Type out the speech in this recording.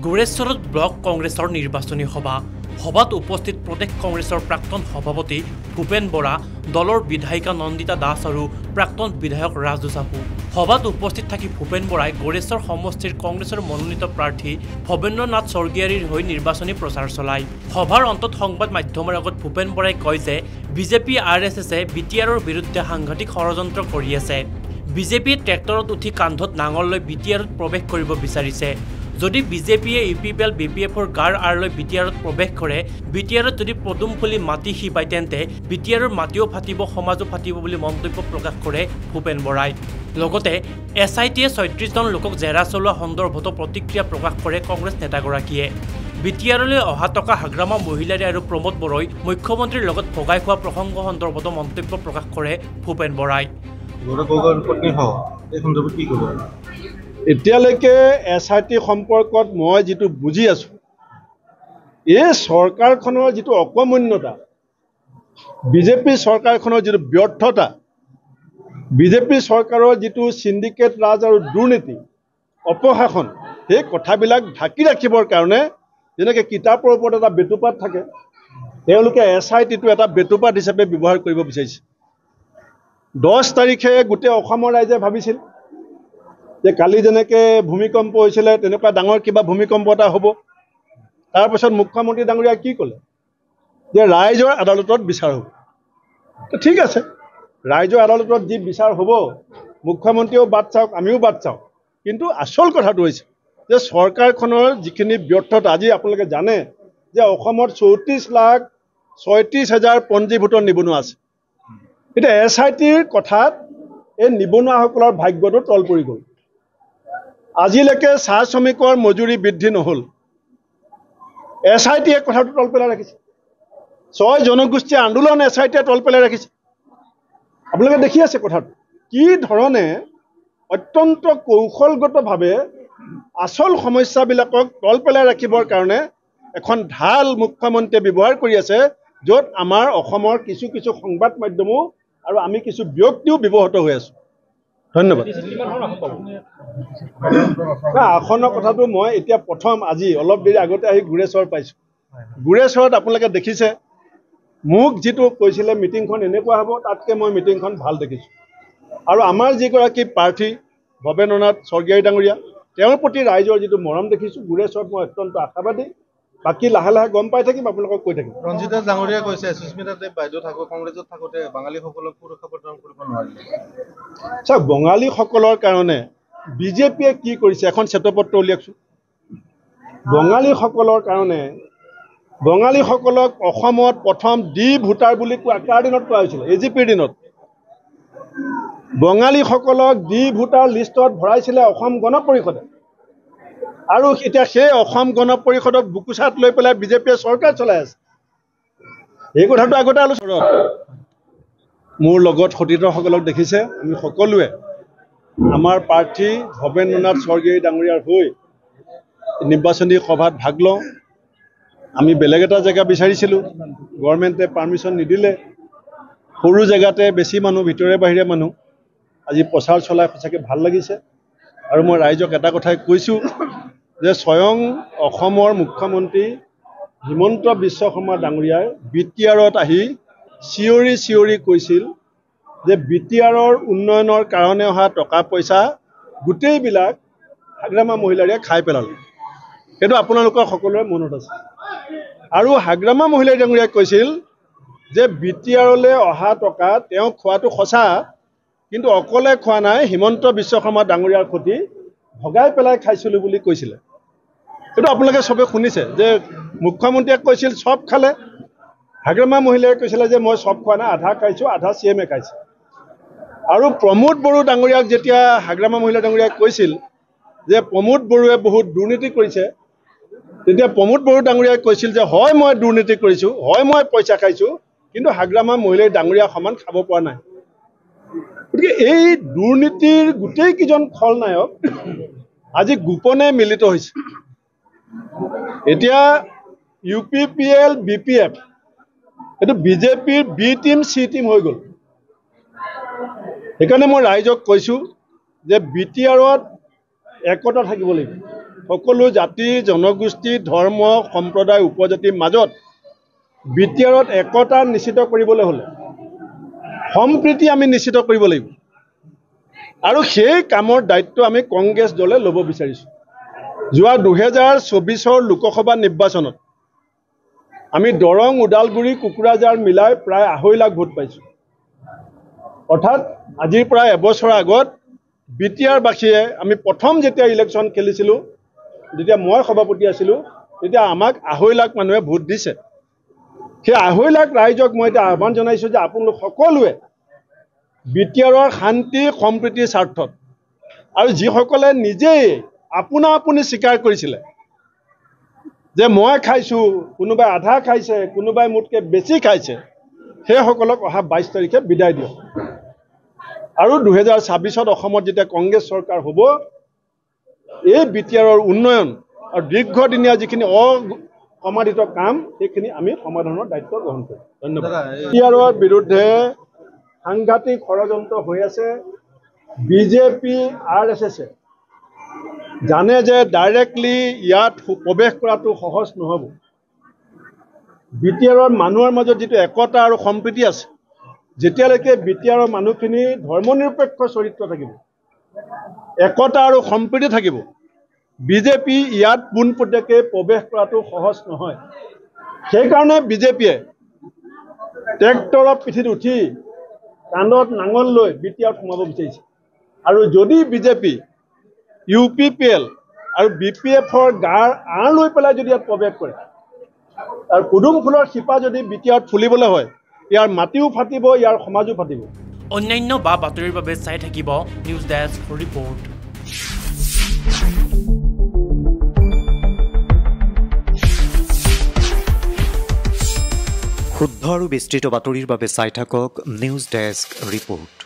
গুৰেশ্বৰত block কংগ্ৰেছৰ নিৰ্বাচনী সভাত উপস্থিত প্ৰদেশ কংগ্ৰেছৰ প্ৰাক্তন সভাপতি ভূপেন বৰা, দলৰ বিধায়িকা নন্দিতা দাস আৰু প্ৰাক্তন বিধায়ক ৰাজু চাপু। সভাত উপস্থিত থাকি ভূপেন বৰাই গুৰেশ্বৰ সমষ্টিৰ কংগ্ৰেছৰ মনোনীত প্ৰাৰ্থী ভৱেন্দ্ৰ নাথ স্বৰ্গীয়াৰীৰ হৈ নিৰ্বাচনী প্ৰচাৰ চলায়। সভাৰ অন্তত সংবাদ মাধ্যমৰ আগত ভূপেন বৰাই কয় যে বিজেপি RSSে BTRৰ বিৰুদ্ধে সাংঘাতিক ষড়যন্ত্ৰ কৰি আছে। বিজেপিয়ে ট্ৰেক্টৰত উঠি কান্ধত নাঙল লৈ BTRত প্ৰৱেশ কৰিব বিচাৰিছে। যদি বিজেপিয়ে UPPL BPFৰ গাৰ আঁৰলৈ BTRত প্ৰৱেশ কৰে, BTRত যদি পদুম ফুলি মাটি শিপায় তেন্তে BTRৰ মাটিও ফাটিব, সমাজো ফাটিব বুলি মন্তব্য প্ৰকাশ কৰে ভূপেন বৰাই। লগতে SITয়ে ৩৬ জন লোকক জেৰা চলোৱা সন্দৰ্ভতো প্ৰতিক্ৰিয়া প্ৰকাশ কৰে কংগ্ৰেছ নেতাগৰাকীয়ে। BTRলৈ অহা টকা হাগ্ৰামা মহিলাৰী আৰু প্ৰমোদ বড়োই মুখ্যমন্ত্ৰীৰ লগত ভগাই খোৱা প্ৰসংগ সন্দৰ্ভতো মন্তব্য প্ৰকাশ কৰে ভূপেন বৰাই। এতিয়ালৈকে SIT সম্পৰ্কত মই যেটো বুজি আছো, এই চৰকাৰখনৰ যেটো অকমন্যতা, বিজেপি চৰকাৰখনৰ যেটো ব্যৰ্থতা, বিজেপি চৰকাৰৰ যেটো সিন্ডিকেট ৰাজ আৰু দুৰ্নীতি, অপশাসন, সেই কথাবিলাক ঢাকি ৰাখিবৰ কাৰণে যেনেকৈ কিতাপৰ ওপৰত এটা বেটুপাত থাকে, তেওঁলোকে SITটো এটা বেটুপাত হিচাপে ব্যৱহাৰ কৰিব বিচাৰিছে। 10 তাৰিখে গোটেই অসমৰ ৰাইজে ভাবিছিল যে কালি যেনেকৈ ভূমিকম্প হৈছিলে তেনেকুৱা ডাঙৰ কিবা ভূমিকম্প এটা হ'ব। তাৰপিছত মুখ্যমন্ত্ৰী ডাঙৰীয়াই কি ক'লে যে ৰাইজৰ আদালতত বিচাৰ হ'ব। ঠিক আছে, ৰাইজৰ আদালতত যি বিচাৰ হ'ব, মুখ্যমন্ত্ৰীয়েও বাট চাওক, আমিও বাট চাওঁ। কিন্তু আচল কথাটো হৈছে যে চৰকাৰখনৰ যিখিনি ব্যৰ্থতা, আজি আপোনালোকে জানে যে অসমত 34,36,000 পঞ্জীভূত নিবনুৱা আছে। এতিয়া SITৰ কথাত এই নিবনুৱাসকলৰ ভাগ্যটো তল পৰি গ'ল। আজিলৈকে চাহ শ্ৰমিকৰ মজুৰি বৃদ্ধি নহ'ল। SITয়ে কথাটো তল পেলাই ৰাখিছে। 6 জনগোষ্ঠী আন্দোলন SITয়ে তল পেলাই ৰাখিছে। আপোনালোকে দেখি আছে কথাটো কি ধৰণে অত্যন্ত কৌশলগতভাৱে আচল সমস্যাবিলাকক তল পেলাই ৰাখিবৰ কাৰণে এখন ঢাল মুখ্যমন্ত্ৰীয়ে ব্যৱহাৰ কৰি আছে, য'ত আমাৰ অসমৰ কিছু সংবাদ মাধ্যমো আৰু আমি কিছু ব্যক্তিও ব্যৱহৃত হৈ আছো। ধন্যবাদ। আসনৰ কথাটো মই এতিয়া প্ৰথম আজি অলপ দেৰি আগতে আহি গুৰেশ্বৰ পাইছোঁ। গুৰেশ্বৰত আপোনালোকে দেখিছে মোক যেটো কৈছিলে মিটিংখন এনেকুৱা হ'ব, তাতকৈ মই মিটিংখন ভাল দেখিছোঁ। আৰু আমাৰ যিগৰাকী প্ৰাৰ্থী ভৱেন্দ্ৰ নাথ স্বৰ্গীয়াৰী ডাঙৰীয়া, তেওঁৰ প্ৰতি ৰাইজৰ যেটো মৰম দেখিছোঁ, গুৰেশ্বৰত মই অত্যন্ত আশাবাদী। বাকী লাহে লাহে গম পাই থাকিম, আপোনালোকক কৈ থাকিম। ৰঞ্জিতা ডাঙৰীয়া কৈছে সুস্মিতা দেৱ বাইদেউ কংগ্ৰেছত থাকোঁতে বাঙালীসকলক সুৰক্ষা প্ৰদান কৰিব নোৱাৰিলে। চাওক, বঙালীসকলৰ কাৰণে বিজেপিয়ে কি কৰিছে এখন শ্বেতপত্ৰ উলিয়াওকচোন। বঙালীসকলৰ কাৰণে বঙালীসকলক অসমত প্ৰথম ভোটাৰ বুলি কাৰ দিনত কোৱা হৈছিল? AGPৰ দিনত। বঙালীসকলক ভোটাৰ লিষ্টত ভৰাইছিলে অসম গণ পৰিষদে। আৰু এতিয়া সেই অসম গণ পৰিষদক বুকুচাত লৈ পেলাই বিজেপিয়ে চৰকাৰ চলাই আছে। এই কথাটো আগতে আলোচনা। মোৰ লগত সতীৰ্থসকলক দেখিছে, আমি সকলোৱে আমাৰ প্ৰাৰ্থী ভৱেন্দ্ৰ নাথ স্বৰ্গীয়াৰী ডাঙৰীয়াৰ হৈ নিৰ্বাচনী সভাত ভাগ লওঁ। আমি বেলেগ এটা জেগা বিচাৰিছিলোঁ, গভৰ্ণমেণ্টে পাৰ্মিশ্যন নিদিলে। সৰু জেগাতে বেছি মানুহ, ভিতৰে বাহিৰে মানুহ। আজি প্ৰচাৰ চলাই সঁচাকৈ ভাল লাগিছে। আৰু মই ৰাইজক এটা কথাই কৈছোঁ যে স্বয়ং অসমৰ মুখ্যমন্ত্ৰী হিমন্ত বিশ্ব শৰ্মা ডাঙৰীয়াই BTRত আহি চিঞৰি কৈছিল যে BTRৰ উন্নয়নৰ কাৰণে অহা টকা পইচা গোটেইবিলাক হাগ্ৰামা মহিলাৰীয়ে খাই পেলালে। সেইটো আপোনালোকৰ সকলোৰে মনত আছে। আৰু হাগ্ৰামা মহিলাৰী ডাঙৰীয়াই কৈছিল যে BTRলৈ অহা টকা তেওঁ খোৱাটো সঁচা, কিন্তু অকলে খোৱা নাই, হিমন্ত বিশ্ব শৰ্মা ডাঙৰীয়াৰ সৈতে ভগাই পেলাই খাইছিলোঁ বুলি কৈছিলে। সেইটো আপোনালোকে চবে শুনিছে যে মুখ্যমন্ত্ৰীয়ে কৈছিল চব খালে, হাগ্ৰামা মহিলাৰীয়ে কৈছিলে যে মই চব খোৱা নাই, আধা খাইছোঁ, আধা CMে খাইছে। আৰু প্ৰমোদ বড়ো ডাঙৰীয়াক যেতিয়া হাগ্ৰামা মহিলা ডাঙৰীয়াই কৈছিল যে প্ৰমোদ বড়োৱে বহুত দুৰ্নীতি কৰিছে, তেতিয়া প্ৰমোদ বড়ো ডাঙৰীয়াই কৈছিল যে হয় মই দুৰ্নীতি কৰিছোঁ, হয় মই পইচা খাইছোঁ, কিন্তু হাগ্ৰামা মহিলাৰী ডাঙৰীয়া সমান খাব পৰা নাই। গতিকে এই দুৰ্নীতিৰ গোটেইকেইজন খলনায়ক আজি গোপনে মিলিত হৈছে। এতিয়া UPPL BPF এইটো বিজেপিৰ B টিম C টিম হৈ গ'ল। সেইকাৰণে মই ৰাইজক কৈছোঁ যে BTRত একতা থাকিব লাগিব। সকলো জাতি জনগোষ্ঠী ধৰ্ম সম্প্ৰদায় উপজাতিৰ মাজত বিটিআৰত একতা নিশ্চিত কৰিবলৈ হ'লে সম্প্ৰীতি আমি নিশ্চিত কৰিব লাগিব আৰু সেই কামৰ দায়িত্ব আমি কংগ্ৰেছ দলে ল'ব বিচাৰিছোঁ যোৱা 2024 লোকসভা নিৰ্বাচনত আমি দৰং ওদালগুৰি কুকুৰাঝাৰ মিলাই প্ৰায় 2.5 লাখ ভোট পাইছোঁ অৰ্থাৎ আজিৰ প্ৰায় এবছৰ আগত বিটিআৰবাসীয়ে আমি প্ৰথম যেতিয়া ইলেকশ্যন খেলিছিলোঁ যেতিয়া মই সভাপতি আছিলোঁ তেতিয়া আমাক 2.5 লাখ মানুহে ভোট দিছে সেই 2.5 লাখ ৰাইজক মই এটা আহ্বান জনাইছোঁ যে আপোনালোক সকলোৱে বিটিআৰৰ শান্তি সম্প্ৰীতিৰ স্বাৰ্থত আৰু যিসকলে নিজেই আপুনি স্বীকাৰ কৰিছিলে যে মই খাইছোঁ কোনোবাই আধা খাইছে কোনোবাই মোতকৈ বেছি খাইছে সেইসকলক অহা 22 তাৰিখে বিদায় দিয়ক আৰু 2026 অসমত যেতিয়া কংগ্ৰেছ চৰকাৰ হ'ব এই বিটিআৰৰ উন্নয়ন আৰু দীৰ্ঘদিনীয়া যিখিনি অসমাধিত কাম সেইখিনি আমি সমাধানৰ দায়িত্ব গ্ৰহণ কৰিম ধন্যবাদ বিটিআৰৰ বিৰুদ্ধে সাংঘাতিক ষড়যন্ত্ৰ হৈ আছে বিজেপি RSS জানে যে ডাইৰেক্টলি ইয়াত প্ৰৱেশ কৰাটো সহজ নহ'ব বিটিআৰৰ মানুহৰ মাজত যিটো একতা আৰু সম্প্ৰীতি আছে যেতিয়ালৈকে বিটিআৰৰ মানুহখিনি ধৰ্মনিৰপেক্ষ চৰিত্ৰ থাকিব একতা আৰু সম্প্ৰীতি থাকিব বিজেপি ইয়াত পোনপটীয়াকৈ প্ৰৱেশ কৰাটো সহজ নহয় সেইকাৰণে বিজেপিয়ে ট্ৰেক্টৰৰ পিঠিত উঠি কান্ধত নাঙল লৈ বিটিআৰত সোমাব বিচাৰিছে আৰু যদি বিজেপি UPPL আৰু BPFৰ গাৰ আঁৰ লৈ পেলাই যদি ইয়াত প্ৰৱেশ কৰে আৰু কুদুম ফুলৰ শিপা যদি বিটিআৰত ফুলিবলৈ হয় ইয়াৰ মাটিও ফাটিব ইয়াৰ সমাজো ফাটিব অন্যান্য বা বাতৰিৰ বাবে চাই থাকিব নিউজ ডেস্ক ৰিপৰ্ট শুদ্ধ আৰু বিস্তৃত বাতৰিৰ বাবে চাই থাকক নিউজ ডেস্ক ৰিপৰ্ট